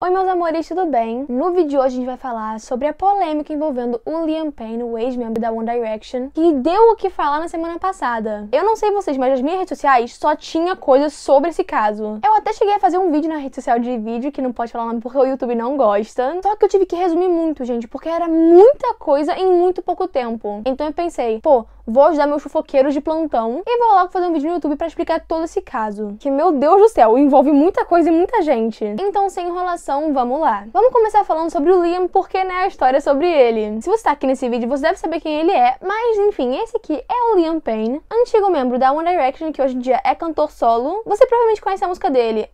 Oi meus amores, tudo bem? No vídeo de hoje a gente vai falar sobre a polêmica envolvendo o Liam Payne, o ex-membro da One Direction, que deu o que falar na semana passada. Eu não sei vocês, mas nas minhas redes sociais só tinha coisa sobre esse caso. Eu até cheguei a fazer um vídeo na rede social de vídeo, que não pode falar o nome porque o YouTube não gosta. Só que eu tive que resumir muito, gente, porque era muita coisa em muito pouco tempo. Então eu pensei, vou ajudar meus fofoqueiros de plantão e vou logo fazer um vídeo no YouTube pra explicar todo esse caso. Que, meu Deus do céu, envolve muita coisa e muita gente. Então, sem enrolação, vamos lá. Vamos começar falando sobre o Liam, porque, né, a história é sobre ele. Se você tá aqui nesse vídeo, você deve saber quem ele é, mas, enfim, esse aqui é o Liam Payne, antigo membro da One Direction, que hoje em dia é cantor solo. Você provavelmente conhece a música dele.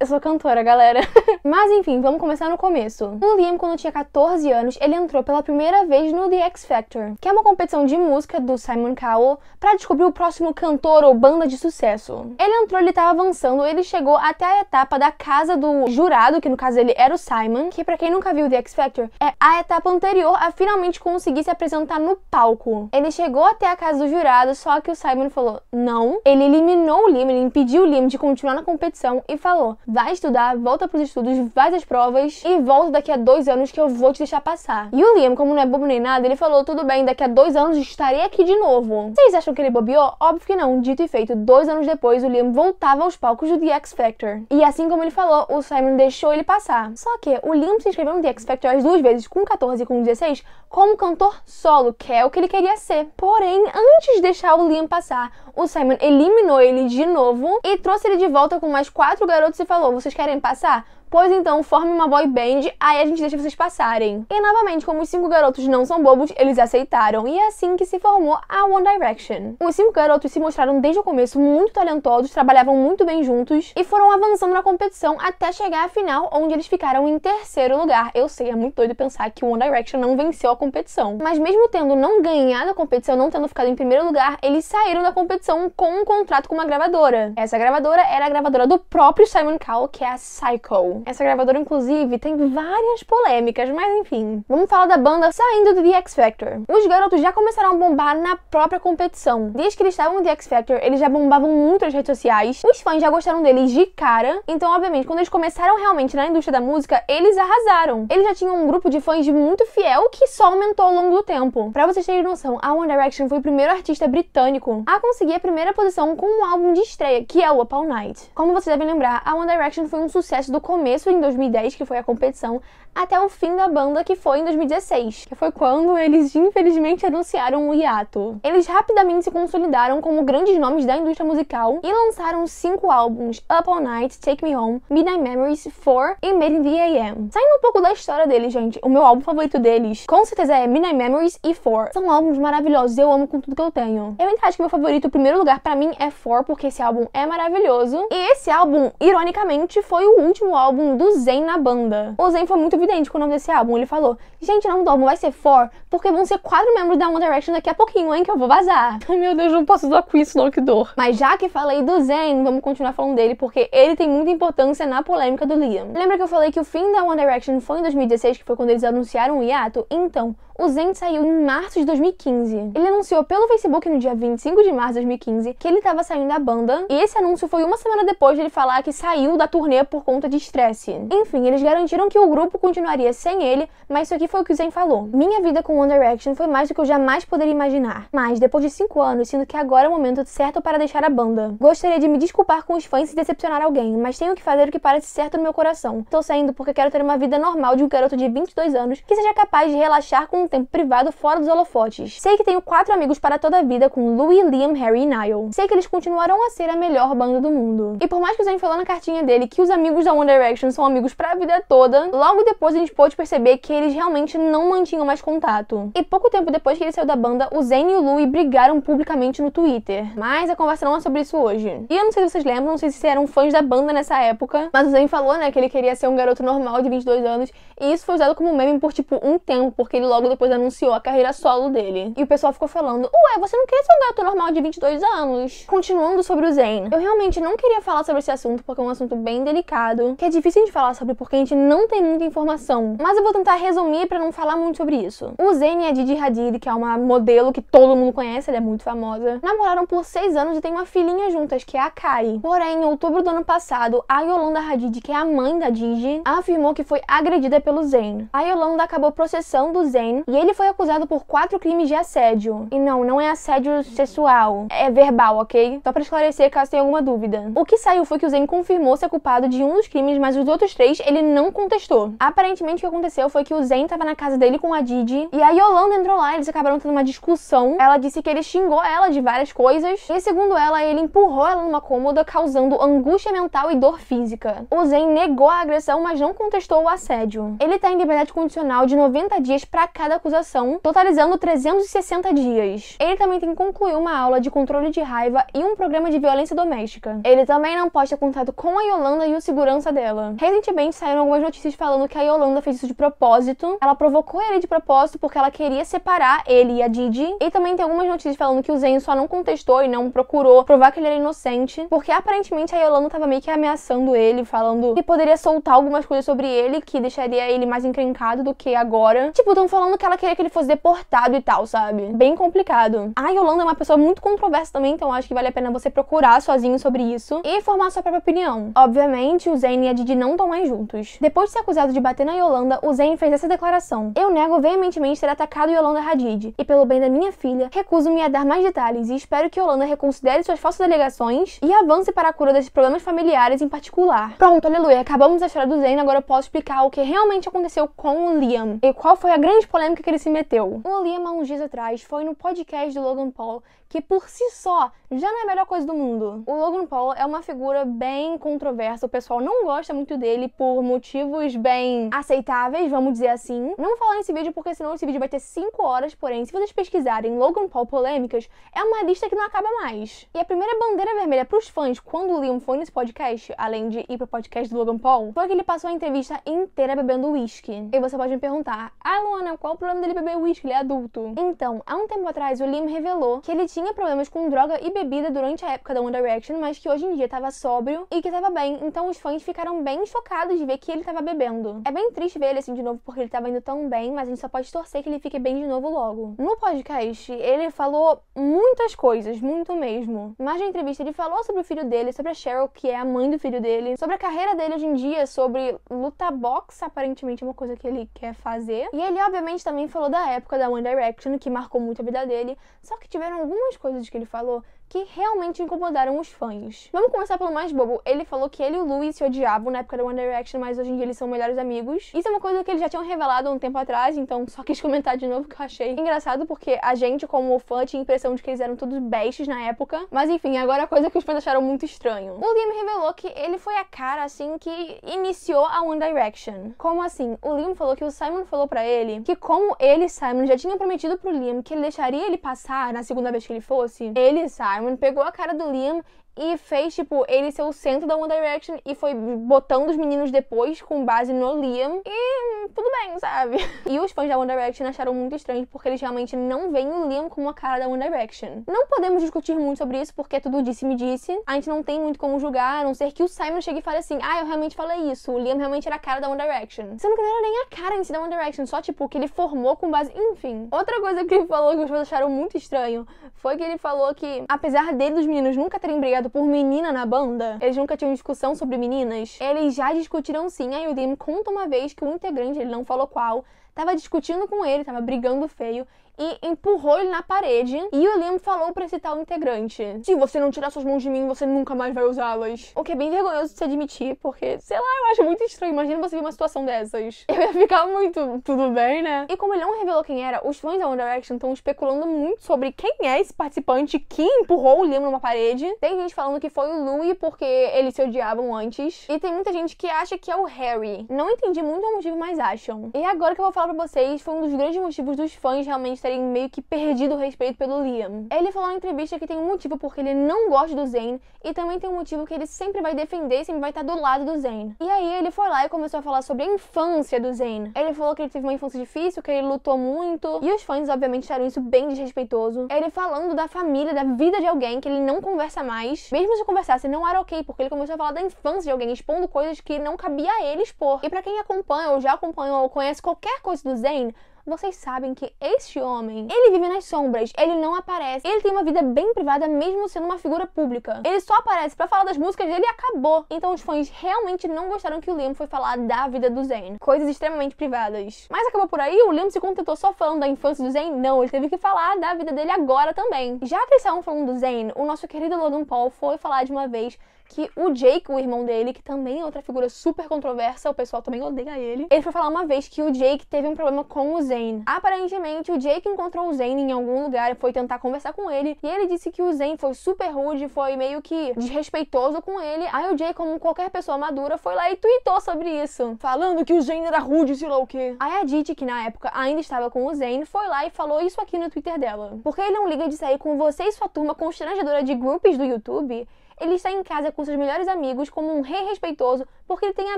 Eu sou cantora, galera. Mas enfim, vamos começar no começo. O Liam, quando tinha 14 anos, ele entrou pela primeira vez no The X Factor, que é uma competição de música do Simon Cowell pra descobrir o próximo cantor ou banda de sucesso. Ele entrou, ele tava avançando, ele chegou até a etapa da casa do jurado, que no caso ele era o Simon, que pra quem nunca viu o The X Factor, é a etapa anterior a finalmente conseguir se apresentar no palco. Ele chegou até a casa do jurado, só que o Simon falou não. Ele eliminou o Liam, ele impediu o Liam de continuar na competição e falou: vai estudar, volta pros estudos, faz as provas e volta daqui a 2 anos que eu vou te deixar passar. E o Liam, como não é bobo nem nada, ele falou: tudo bem, daqui a 2 anos estarei aqui de novo. Vocês acham que ele bobeou? Óbvio que não. Dito e feito, 2 anos depois o Liam voltava aos palcos do The X Factor. E assim como ele falou, o Simon deixou ele passar. Só que o Liam se inscreveu no The X Factor as 2 vezes, com 14 e com 16, como cantor solo, que é o que ele queria ser. Porém, antes de deixar o Liam passar, o Simon eliminou ele de novo e trouxe ele de volta com mais 4 garotos e falou: vocês querem passar? Pois então, forme uma boy band, aí a gente deixa vocês passarem. E novamente, como os 5 garotos não são bobos, eles aceitaram. E é assim que se formou a One Direction. Os 5 garotos se mostraram desde o começo muito talentosos, trabalhavam muito bem juntos e foram avançando na competição até chegar à final, onde eles ficaram em 3º lugar. Eu sei, é muito doido pensar que o One Direction não venceu a competição. Mas mesmo tendo não ganhado a competição, não tendo ficado em 1º lugar, eles saíram da competição com um contrato com uma gravadora. Essa gravadora era a gravadora do próprio Simon Cowell, que é a Syco. Essa gravadora, inclusive, tem várias polêmicas, mas enfim. Vamos falar da banda saindo do The X Factor. Os garotos já começaram a bombar na própria competição. Desde que eles estavam no The X Factor, eles já bombavam muito nas redes sociais. Os fãs já gostaram deles de cara. Então, obviamente, quando eles começaram realmente na indústria da música, eles arrasaram. Eles já tinham um grupo de fãs muito fiel que só aumentou ao longo do tempo. Pra vocês terem noção, a One Direction foi o primeiro artista britânico a conseguir a primeira posição com um álbum de estreia, que é o Up All Night. Como vocês devem lembrar, a One Direction foi um sucesso do começo em 2010, que foi a competição, até o fim da banda, que foi em 2016, que foi quando eles infelizmente anunciaram o hiato. Eles rapidamente se consolidaram como grandes nomes da indústria musical e lançaram 5 álbuns: Up All Night, Take Me Home, Midnight Memories, 4 e Made in the AM. Saindo um pouco da história deles, gente, o meu álbum favorito deles com certeza é Midnight Memories e 4. São álbuns maravilhosos, eu amo com tudo que eu tenho. Eu ainda acho que meu favorito, o primeiro lugar pra mim, é 4, porque esse álbum é maravilhoso. E esse álbum, ironicamente, foi o último álbum do Zayn na banda. O Zayn foi muito evidente com o nome desse álbum. Ele falou: gente, o nome do álbum vai ser 4, porque vão ser 4 membros da One Direction daqui a pouquinho, hein, que eu vou vazar. Ai, meu Deus, não posso zoar com isso, não, que dor. Mas já que falei do Zayn, vamos continuar falando dele, porque ele tem muita importância na polêmica do Liam. Lembra que eu falei que o fim da One Direction foi em 2016, que foi quando eles anunciaram o hiato? Então, o Zayn saiu em março de 2015. Ele anunciou pelo Facebook no dia 25 de março de 2015 que ele tava saindo da banda, e esse anúncio foi uma semana depois de ele falar que saiu da turnê por conta de estresse. Enfim, eles garantiram que o grupo continuaria sem ele, mas isso aqui foi o que o Zayn falou: minha vida com One Direction foi mais do que eu jamais poderia imaginar. Mas, depois de 5 anos, sinto que agora é o momento certo para deixar a banda. Gostaria de me desculpar com os fãs se decepcionar alguém, mas tenho que fazer o que parece certo no meu coração. Tô saindo porque quero ter uma vida normal de um garoto de 22 anos que seja capaz de relaxar com um tempo privado fora dos holofotes. Sei que tenho 4 amigos para toda a vida com Louis, Liam, Harry e Niall. Sei que eles continuarão a ser a melhor banda do mundo. E por mais que o Zayn falou na cartinha dele que os amigos da One Direction são amigos pra vida toda, logo depois a gente pôde perceber que eles realmente não mantinham mais contato. E pouco tempo depois que ele saiu da banda, o Zayn e o Louis brigaram publicamente no Twitter. Mas a conversa não é sobre isso hoje. E eu não sei se vocês lembram, não sei se eram fãs da banda nessa época, mas o Zayn falou, né, que ele queria ser um garoto normal de 22 anos, e isso foi usado como meme por tipo um tempo, porque ele logo depois anunciou a carreira solo dele. E o pessoal ficou falando: ué, você não queria ser um garoto normal de 22 anos? Continuando sobre o Zayn, eu realmente não queria falar sobre esse assunto, porque é um assunto bem delicado, que é difícil difícil de falar sobre porque a gente não tem muita informação, mas eu vou tentar resumir pra não falar muito sobre isso. O Zayn e a Gigi Hadid, que é uma modelo que todo mundo conhece, ela é muito famosa, namoraram por 6 anos e têm uma filhinha juntas, que é a Kai. Porém, em outubro do ano passado, a Yolanda Hadid, que é a mãe da Gigi, afirmou que foi agredida pelo Zayn. A Yolanda acabou processando o Zayn e ele foi acusado por 4 crimes de assédio. E não é assédio sexual, é verbal, ok? Só pra esclarecer caso tenha alguma dúvida. O que saiu foi que o Zayn confirmou ser culpado de um dos crimes, mas os outros 3 ele não contestou. Aparentemente o que aconteceu foi que o Zayn tava na casa dele com a Gigi e a Yolanda entrou lá e eles acabaram tendo uma discussão. Ela disse que ele xingou ela de várias coisas e, segundo ela, ele empurrou ela numa cômoda, causando angústia mental e dor física. O Zayn negou a agressão, mas não contestou o assédio. Ele tá em liberdade condicional de 90 dias pra cada acusação, totalizando 360 dias. Ele também tem que concluir uma aula de controle de raiva e um programa de violência doméstica. Ele também não pode ter contato com a Yolanda e o segurança dela. Recentemente saíram algumas notícias falando que a Yolanda fez isso de propósito. Ela provocou ele de propósito porque ela queria separar ele e a Gigi. E também tem algumas notícias falando que o Zayn só não contestou e não procurou provar que ele era inocente, porque aparentemente a Yolanda tava meio que ameaçando ele, falando que poderia soltar algumas coisas sobre ele que deixaria ele mais encrencado do que agora. Tipo, tão falando que ela queria que ele fosse deportado e tal, sabe? Bem complicado. A Yolanda é uma pessoa muito controversa também, então acho que vale a pena você procurar sozinho sobre isso e formar sua própria opinião. Obviamente, o Zayn e a Gigi não estão mais juntos. Depois de ser acusado de bater na Yolanda, o Zayn fez essa declaração: "Eu nego veementemente ter atacado Yolanda Hadid, e pelo bem da minha filha, recuso-me a dar mais detalhes e espero que Yolanda reconsidere suas falsas alegações e avance para a cura desses problemas familiares em particular." Pronto, aleluia, acabamos a história do Zayn, agora eu posso explicar o que realmente aconteceu com o Liam e qual foi a grande polêmica que ele se meteu. O Liam, há uns dias atrás, foi no podcast do Logan Paul, que por si só já não é a melhor coisa do mundo. O Logan Paul é uma figura bem controversa, o pessoal não gosta muito dele por motivos bem aceitáveis, vamos dizer assim. Não vou falar nesse vídeo porque senão esse vídeo vai ter 5 horas, porém, se vocês pesquisarem Logan Paul polêmicas, é uma lista que não acaba mais. E a primeira bandeira vermelha pros fãs quando o Liam foi nesse podcast, além de ir pro podcast do Logan Paul, foi que ele passou a entrevista inteira bebendo uísque. E você pode me perguntar: "Ah, Luana, qual o problema dele beber uísque? Ele é adulto." Então, há um tempo atrás, o Liam revelou que ele tinha problemas com droga e bebida durante a época da One Direction, mas que hoje em dia tava sóbrio e que tava bem. Então os fãs ficaram bem chocados de ver que ele tava bebendo. É bem triste ver ele assim de novo porque ele tava indo tão bem, mas a gente só pode torcer que ele fique bem de novo logo. No podcast, ele falou muitas coisas, muito mesmo. Mas na entrevista ele falou sobre o filho dele, sobre a Cheryl, que é a mãe do filho dele, sobre a carreira dele hoje em dia, sobre luta boxe, aparentemente é uma coisa que ele quer fazer. E ele obviamente também falou da época da One Direction, que marcou muito a vida dele, só que tiveram algumas coisas que ele falou que realmente incomodaram os fãs. Vamos começar pelo mais bobo. Ele falou que ele e o Louis se odiavam na época da One Direction, mas hoje em dia eles são melhores amigos. Isso é uma coisa que eles já tinham revelado há um tempo atrás, então só quis comentar de novo, que eu achei engraçado, porque a gente, como fã, tinha a impressão de que eles eram todos bestes na época. Mas enfim, agora a coisa que os fãs acharam muito estranho. O Liam revelou que ele foi a cara, assim, que iniciou a One Direction. Como assim? O Liam falou que o Simon falou pra ele que como ele e Simon já tinham prometido pro Liam que ele deixaria ele passar na segunda vez que ele fosse, ele, Simon, pegou a cara do Liam e fez, tipo, ele ser o centro da One Direction e foi botando os meninos depois com base no Liam e tudo bem, sabe? E os fãs da One Direction acharam muito estranho porque eles realmente não veem o Liam como a cara da One Direction. Não podemos discutir muito sobre isso porque é tudo disse-me-disse. A gente não tem muito como julgar, a não ser que o Simon chegue e fale assim: "Ah, eu realmente falei isso, o Liam realmente era a cara da One Direction." Sendo que não era nem a cara em si da One Direction, só, tipo, que ele formou com base... Enfim. Outra coisa que ele falou que os fãs acharam muito estranho foi que ele falou que, apesar dele e dos meninos nunca terem brigado por menina na banda, eles nunca tinham discussão sobre meninas, eles já discutiram sim. Aí o Liam conta uma vez que o integrante, ele não falou qual, tava discutindo com ele, tava brigando feio e empurrou ele na parede. E o Liam falou pra esse tal integrante: "Se você não tirar suas mãos de mim, você nunca mais vai usá-las." O que é bem vergonhoso de se admitir, porque, sei lá, eu acho muito estranho. Imagina você ver uma situação dessas. Eu ia ficar muito, tudo bem, né? E como ele não revelou quem era, os fãs da One Direction estão especulando muito sobre quem é esse participante que empurrou o Liam numa parede. Tem gente falando que foi o Louis porque eles se odiavam antes. E tem muita gente que acha que é o Harry. Não entendi muito o motivo, mas acham. E agora que eu vou falar falar pra vocês, foi um dos grandes motivos dos fãs realmente terem meio que perdido o respeito pelo Liam. Ele falou na entrevista que tem um motivo porque ele não gosta do Zayn e também tem um motivo que ele sempre vai defender, sempre vai estar do lado do Zayn. E aí ele foi lá e começou a falar sobre a infância do Zayn. Ele falou que ele teve uma infância difícil, que ele lutou muito, e os fãs obviamente acharam isso bem desrespeitoso. Ele falando da família, da vida de alguém que ele não conversa mais. Mesmo se conversasse, não era ok, porque ele começou a falar da infância de alguém, expondo coisas que não cabia a ele expor. E pra quem acompanha, ou já acompanhou, ou conhece qualquer coisa do Zayn, vocês sabem que este homem, ele vive nas sombras, ele não aparece, ele tem uma vida bem privada mesmo sendo uma figura pública. Ele só aparece pra falar das músicas dele e acabou. Então os fãs realmente não gostaram que o Liam foi falar da vida do Zayn. Coisas extremamente privadas. Mas acabou por aí? O Liam se contentou só falando da infância do Zayn? Não, ele teve que falar da vida dele agora também. Já que eles estavam falando do Zayn, o nosso querido Logan Paul foi falar de uma vez que o Jake, o irmão dele, que também é outra figura super controversa, o pessoal também odeia ele foi falar uma vez que o Jake teve um problema com o Zayn. Aparentemente, o Jake encontrou o Zayn em algum lugar e foi tentar conversar com ele, e ele disse que o Zayn foi super rude, foi meio que desrespeitoso com ele. Aí o Jake, como qualquer pessoa madura, foi lá e tweetou sobre isso, falando que o Zayn era rude, sei lá o quê. Aí a Didi, que na época ainda estava com o Zayn, foi lá e falou isso aqui no Twitter dela. Porque ele não liga de sair com você e sua turma constrangedora de groupies do YouTube, ele está em casa com seus melhores amigos como um rei respeitoso porque ele tem a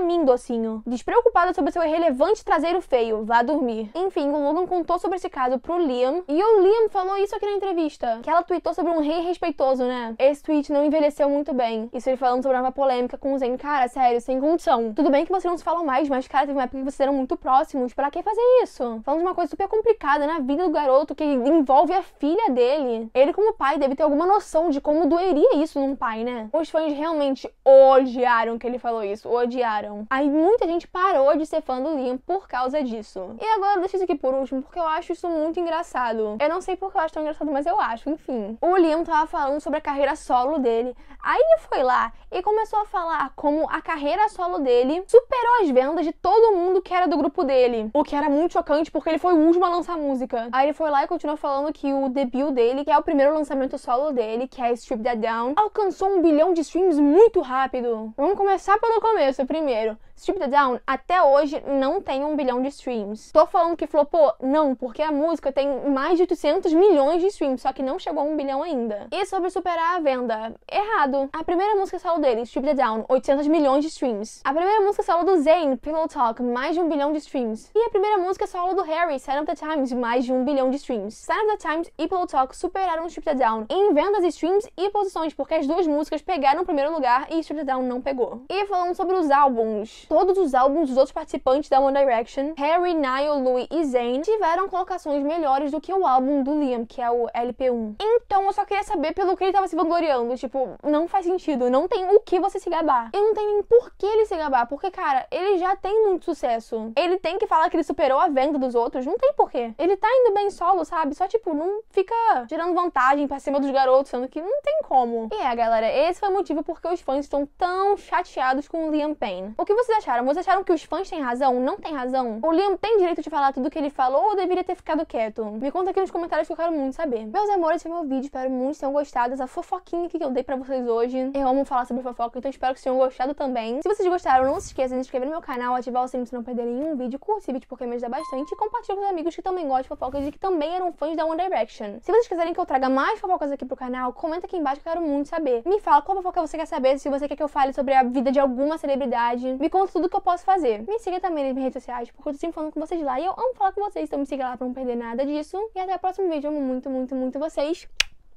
mim docinho. Despreocupado sobre seu irrelevante traseiro feio, vá dormir. Enfim, o Logan contou sobre esse caso pro Liam e o Liam falou isso aqui na entrevista, que ela tweetou sobre um rei respeitoso, né? Esse tweet não envelheceu muito bem. Isso ele falando sobre uma polêmica com o Zayn. Cara, sério, sem condição. Tudo bem que vocês não se falam mais, mas cara, teve uma época que vocês eram muito próximos. Pra que fazer isso? Falando de uma coisa super complicada na vida do garoto que envolve a filha dele. Ele como pai deve ter alguma noção de como doeria isso num pai, né? Os fãs realmente odiaram que ele falou isso, odiaram. Aí muita gente parou de ser fã do Liam por causa disso. E agora deixa isso aqui por último, porque eu acho isso muito engraçado. Eu não sei porque eu acho tão engraçado, mas eu acho, enfim. O Liam tava falando sobre a carreira solo dele. Aí ele foi lá e começou a falar como a carreira solo dele superou as vendas de todo mundo que era do grupo dele. O que era muito chocante, porque ele foi o último a lançar música. Aí ele foi lá e continuou falando que o debut dele, que é o primeiro lançamento solo dele, que é Strip That Down, alcançou 1 bilhão de streams muito rápido. Vamos começar pelo começo primeiro. Strip That Down até hoje não tem 1 bilhão de streams. Tô falando que flopou? Não, porque a música tem mais de 800 milhões de streams, só que não chegou a 1 bilhão ainda. E sobre superar a venda? Errado. A primeira música solo dele, Strip That Down, 800 milhões de streams. A primeira música solo do Zayn, Pillow Talk, mais de 1 bilhão de streams. E a primeira música solo do Harry, Sign of the Times, mais de 1 bilhão de streams. Sign of the Times e Pillow Talk superaram Strip That Down em vendas, streams e posições, porque as duas músicas pegaram o primeiro lugar e Strip That Down não pegou. E falando sobre os álbuns, todos os álbuns dos outros participantes da One Direction, Harry, Niall, Louis e Zayn, tiveram colocações melhores do que o álbum do Liam, que é o LP1. Então eu só queria saber pelo que ele tava se vangloriando. Tipo, não faz sentido, não tem o que você se gabar. E não tem nem por que ele se gabar, porque, cara, ele já tem muito sucesso. Ele tem que falar que ele superou a venda dos outros, não tem porquê. Ele tá indo bem solo, sabe? Só, tipo, não fica tirando vantagem pra cima dos garotos, sendo que não tem como. E galera, esse foi o motivo porque os fãs estão tão chateados com o Liam Payne. O que vocês acharam? Vocês acharam que os fãs têm razão? Não tem razão? O Liam tem direito de falar tudo o que ele falou ou deveria ter ficado quieto? Me conta aqui nos comentários que eu quero muito saber. Meus amores, esse foi meu vídeo. Espero muito que tenham gostado dessa fofoquinha aqui que eu dei pra vocês hoje. Eu amo falar sobre fofoca, então espero que tenham gostado também. Se vocês gostaram, não se esqueçam de se inscrever no meu canal, ativar o sininho pra não perderem nenhum vídeo, curte esse vídeo porque me ajuda bastante e compartilha com os amigos que também gostam de fofocas e que também eram fãs da One Direction. Se vocês quiserem que eu traga mais fofocas aqui pro canal, comenta aqui embaixo que eu quero muito saber. Me fala qual fofoca você quer saber, se você quer que eu fale sobre a vida de alguma celebridade. Me conta tudo que eu posso fazer. Me siga também nas minhas redes sociais, porque eu tô sempre falando com vocês lá e eu amo falar com vocês, então me siga lá pra não perder nada disso. E até o próximo vídeo. Eu amo muito, muito, muito vocês.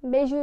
Beijo!